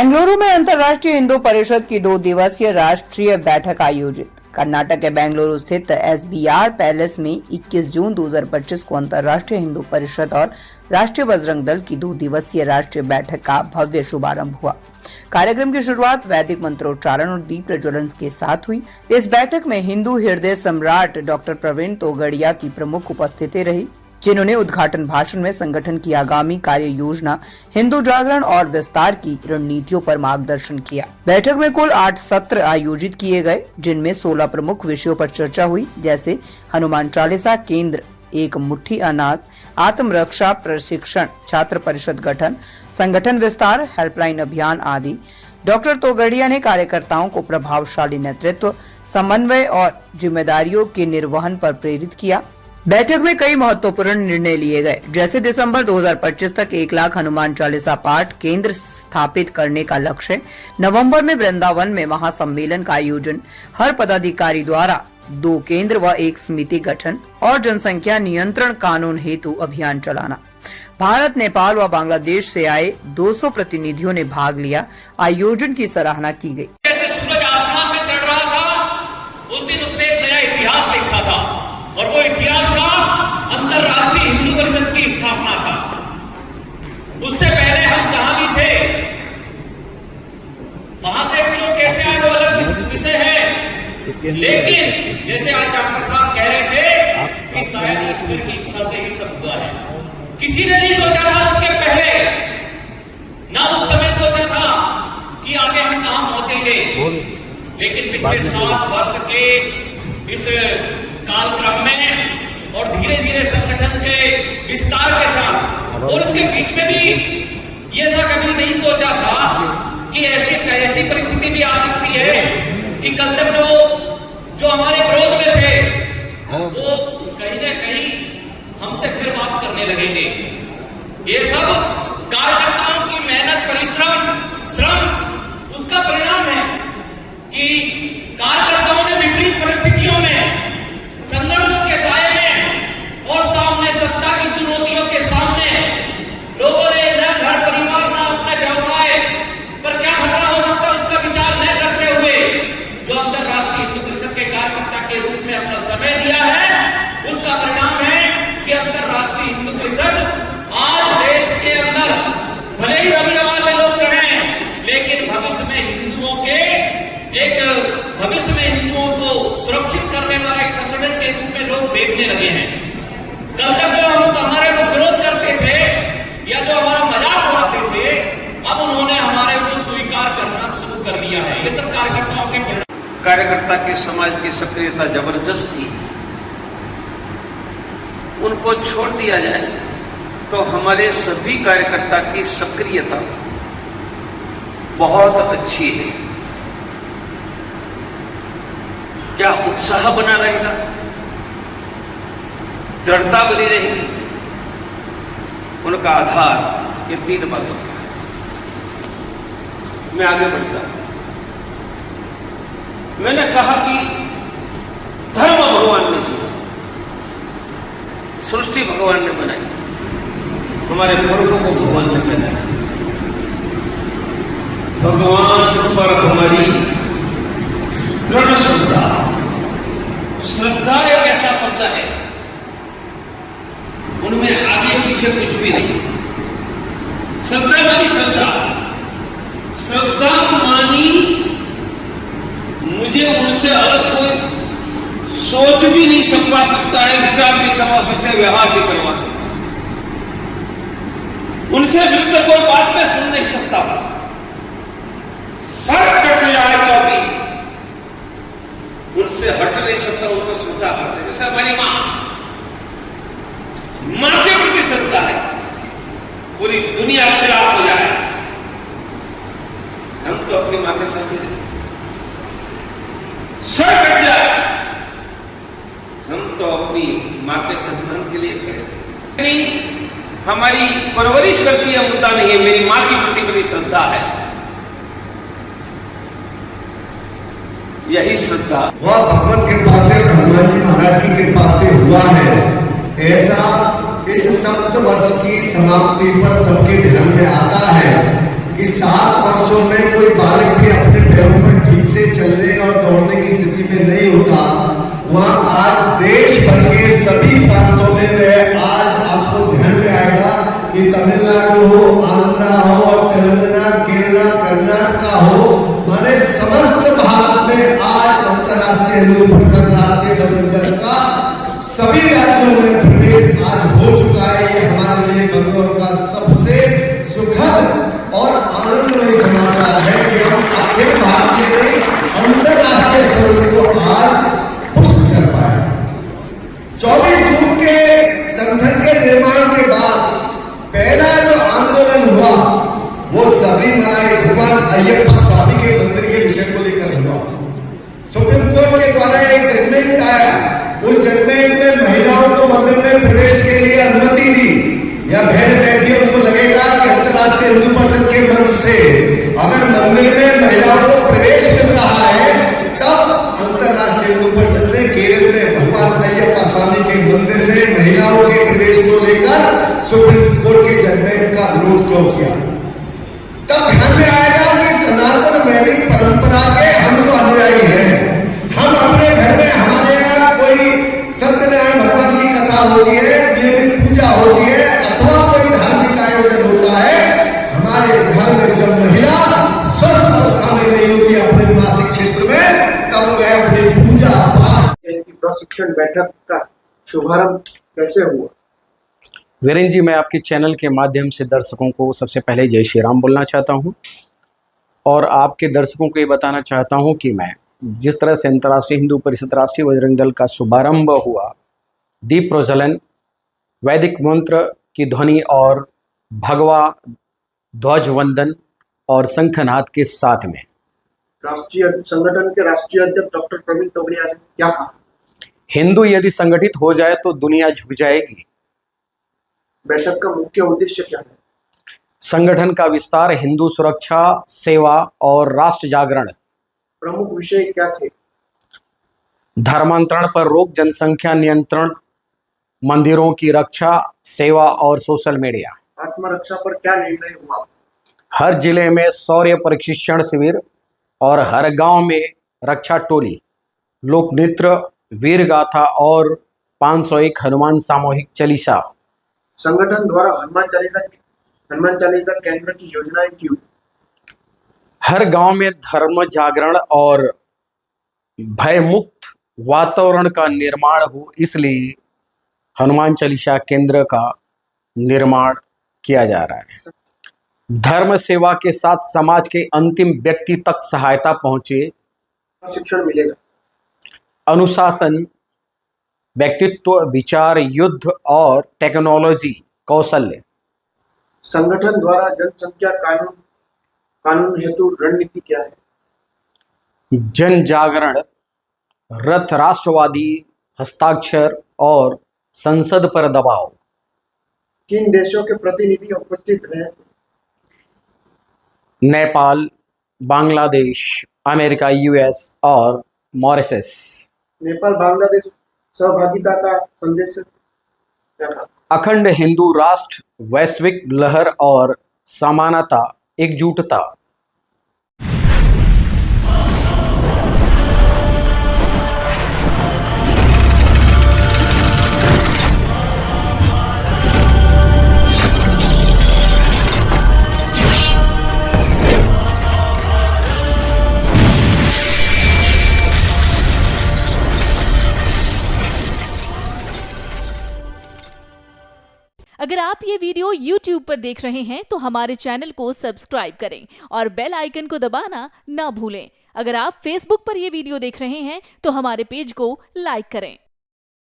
बेंगलुरु में अंतर्राष्ट्रीय हिंदू परिषद की 2 दिवसीय राष्ट्रीय बैठक आयोजित। कर्नाटक के बेंगलुरु स्थित SBR पैलेस में 21 जून 2025 को अंतर्राष्ट्रीय हिंदू परिषद और राष्ट्रीय बजरंग दल की 2 दिवसीय राष्ट्रीय बैठक का भव्य शुभारंभ हुआ। कार्यक्रम की शुरुआत वैदिक मंत्रोच्चारण और दीप प्रज्वलन के साथ हुई। इस बैठक में हिंदू हृदय सम्राट डॉक्टर प्रवीण तोगड़िया की प्रमुख उपस्थिति रही, जिन्होंने उद्घाटन भाषण में संगठन की आगामी कार्य योजना, हिंदू जागरण और विस्तार की रणनीतियों पर मार्गदर्शन किया। बैठक में कुल 8 सत्र आयोजित किए गए, जिनमें 16 प्रमुख विषयों पर चर्चा हुई, जैसे हनुमान चालीसा केंद्र, एक मुट्ठी अनाज, आत्मरक्षा प्रशिक्षण, छात्र परिषद गठन, संगठन विस्तार, हेल्पलाइन अभियान आदि। डॉक्टर तोगड़िया ने कार्यकर्ताओं को प्रभावशाली नेतृत्व, समन्वय और जिम्मेदारियों के निर्वहन पर प्रेरित किया। बैठक में कई महत्वपूर्ण निर्णय लिए गए, जैसे दिसंबर 2025 तक 1 लाख हनुमान चालीसा पाठ केंद्र स्थापित करने का लक्ष्य, नवंबर में वृंदावन में महासम्मेलन का आयोजन, हर पदाधिकारी द्वारा 2 केंद्र व 1 समिति गठन और जनसंख्या नियंत्रण कानून हेतु अभियान चलाना। भारत, नेपाल व बांग्लादेश से आए 200 प्रतिनिधियों ने भाग लिया। आयोजन की सराहना की गई। जैसे सूरज आसमान में चढ़ रहा था, उस दिन उसने एक नया इतिहास लिखा था और वो इतिहास था अंतर्राष्ट्रीय हिंदू परिषद की स्थापना का। उससे पहले हम जहां भी थे, वहां से क्यों कैसे आए वो अलग विषय है, लेकिन जैसे आज डॉक्टर साहब कह रहे थे कि शायद ईश्वर की इच्छा से ही सब हुआ है। किसी ने नहीं सोचा था उसके पहले, ना उस समय सोचा था कि आगे हम कहां पहुंचेंगे, लेकिन पिछले 7 वर्ष के इस कालक्रम में और धीरे धीरे संगठन के विस्तार के साथ और उसके बीच में भी ये ऐसा कभी नहीं सोचा था कि ऐसी परिस्थिति भी आ सकती है कि कल तक जो हमारे विरोध में थे वो कहीं ना कहीं हमसे फिर बात करने लगेंगे। ये सब कार्यकर्ताओं की मेहनत, श्रम उसका परिणाम है कि कार्यकर्ताओं ने विपरीत परिस्थितियों में, संघर्षों के साए में और सामने सत्ता की चुनौतियों के सामने लोगों ने न घर परिवार न अपने व्यवसाय पर क्या खतरा हो सकता है उसका विचार न करते हुए जो अंतर्राष्ट्रीय हिंदू परिषद के कार्यकर्ता के रूप में अपना समय दिया है, उसका परिणाम है कि अंतर्राष्ट्रीय हिंदू परिषद आज देश के अंदर भले ही रवि अवान में लोग कहें, लेकिन भविष्य में हिंदुओं को सुरक्षित करने वाला एक संगठन के रूप में लोग देखने लगे हैं। कल तक जो हम हमारे को विरोध करते थे या जो हमारा मजाक उड़ाते थे, अब उन्होंने हमारे को स्वीकार करना शुरू कर लिया है। ये सब कार्यकर्ताओं के परिणाम। कार्यकर्ता के समाज की सक्रियता जबरदस्त थी, उनको छोड़ दिया जाए तो हमारे सभी कार्यकर्ता की सक्रियता बहुत अच्छी है। क्या उत्साह बना रहेगा, दृढ़ता बनी रहेगी। उनका आधार ये 3 बातों का। मैं आगे बढ़ता हूं। मैंने कहा कि धर्म भगवान ने दिया, सृष्टि भगवान ने बनाई, हमारे पूर्वों को भगवान ने बनाया। भगवान पर हमारी दृढ़ श्रद्धा एक ऐसा शब्द है, उनमें आगे पीछे कुछ भी नहीं। श्रद्धा मानी श्रद्धा मानी मुझे उनसे अलग कोई सोच भी नहीं सकवा सकता है, विचार भी करवा सकते हैं, व्यवहार भी करवा सकता है। उनसे मिलकर कोई बात में सुन नहीं सकता। सर कट जाए तो भी उनसे हट नहीं सकता, उनको श्रद्धा करते। जैसे हमारी मां के प्रति श्रद्धा है, पूरी दुनिया खिलाफ हो जाए, हम तो अपनी मां के साथ हैं। सर कट जाए, हम तो अपनी मां के सम्मान के लिए करें। हमारी परवरिश करती है मुद्दा नहीं है, मेरी मां की प्रति मेरी श्रद्धा है, यही श्रद्धा। वह भगवत कृपा से, हनुमान जी महाराज की कृपा से हुआ है। ऐसा इस 7 वर्ष की समाप्ति पर सबके ध्यान में आता है कि 7 वर्षों में सभी प्रांतों में वह आज आपको ध्यान में आएगा कि तमिलनाडु हो, आंध्रा हो, तेलंगाना, केरला, कर्नाटका हो, माने समस्त भारत में आज अंतर्राष्ट्रीय हिंदू परिषद राष्ट्रीय बजरंग दल का सभी राज्यों में प्रवेश आज हो चुका है। ये हमारे लिए बंगलोर का सबसे सुखद और आनंदमय समाचार है कि हम अखिल भारतीय अंतर्राष्ट्रीय स्वरूप को आज पुष्ट कर पाए। 24 जून के संगठन के निर्माण के बाद पहला जो आंदोलन हुआ वो सबरीमलाई भगवान अयप्पा स्वामी के मंदिर के विषय को लेकर हुआ। सुप्रीम कोर्ट के द्वारा एक जजमेंट आया, उस जजमेंट में महिलाओं को मंदिर में प्रवेश के लिए अनुमति दी। या बहन बैठी उनको लगेगा कि अंतर्राष्ट्रीय हिंदू परिषद के मंच से अगर मंदिर में महिलाओं को प्रवेश मिल रहा है, तब अंतर्राष्ट्रीय हिंदू परिषद ने केरल में भगवान अयप्पा स्वामी के मंदिर में महिलाओं के प्रवेश को लेकर सुप्रीम कोर्ट के जजमेंट का विरोध क्यों किया। तब ध्यान में आएगा कि सनातन वैदिक परंपरा के हम तो अनुयायी हैं। हम अपने घर में, हमारे यहाँ कोई सत्यनारायण भगवान की कथा होती है, नियमित पूजा होती है, अथवा कोई धार्मिक आयोजन होता है, हमारे घर में जब महिला स्वस्थ अवस्था में नहीं होती अपने मासिक क्षेत्र में, तब वह अपनी पूजा पाठ प्रशिक्षण बैठक का शुभारंभ कैसे हुआ? वीरेंद्र जी, मैं आपके चैनल के माध्यम से दर्शकों को सबसे पहले जय श्री राम बोलना चाहता हूं और आपके दर्शकों को ये बताना चाहता हूं कि मैं जिस तरह से अंतर्राष्ट्रीय हिंदू परिषद राष्ट्रीय बजरंग दल का शुभारंभ हुआ, दीप प्रज्वलन, वैदिक मंत्र की ध्वनि और भगवा ध्वज वंदन और शंखनाद के साथ में राष्ट्रीय संगठन के राष्ट्रीय अध्यक्ष डॉक्टर प्रवीण तोगड़िया ने क्या कहा? हिंदू यदि संगठित हो जाए तो दुनिया झुक जाएगी। बैठक का मुख्य उद्देश्य क्या है? संगठन का विस्तार, हिंदू सुरक्षा, सेवा और राष्ट्र जागरण। प्रमुख विषय क्या थे? धर्मांतरण पर रोक, जनसंख्या नियंत्रण, मंदिरों की रक्षा, सेवा और सोशल मीडिया। आत्मरक्षा पर क्या निर्णय हुआ? हर जिले में शौर्य प्रशिक्षण शिविर और हर गांव में रक्षा टोली, लोक नृत्य, वीर गाथा और 501 हनुमान सामूहिक चालीसा। संगठन द्वारा हनुमान चालीसा केंद्र की योजनाएं क्यों? हर गांव में धर्म जागरण और भयमुक्त वातावरण का निर्माण हो, इसलिए हनुमान चालीसा केंद्र का निर्माण किया जा रहा है। धर्म सेवा के साथ समाज के अंतिम व्यक्ति तक सहायता पहुंचे। शिक्षण मिलेगा। अनुशासन, व्यक्तित्व, विचार, युद्ध और टेक्नोलॉजी कौशल्य। संगठन द्वारा जनसंख्या कानून हेतु रणनीति क्या है? जन जागरण, रथ, राष्ट्रवादी हस्ताक्षर और संसद पर दबाव। किन देशों के प्रतिनिधि उपस्थित रहे? नेपाल, बांग्लादेश, अमेरिका, यूएस और मॉरिशस। नेपाल बांग्लादेश सहभागिता का संदेश क्या था? अखंड हिंदू राष्ट्र, वैश्विक लहर और समानता, एकजुटता। अगर आप ये वीडियो YouTube पर देख रहे हैं तो हमारे चैनल को सब्सक्राइब करें और बेल आइकन को दबाना ना भूलें। अगर आप Facebook पर ये वीडियो देख रहे हैं तो हमारे पेज को लाइक करें।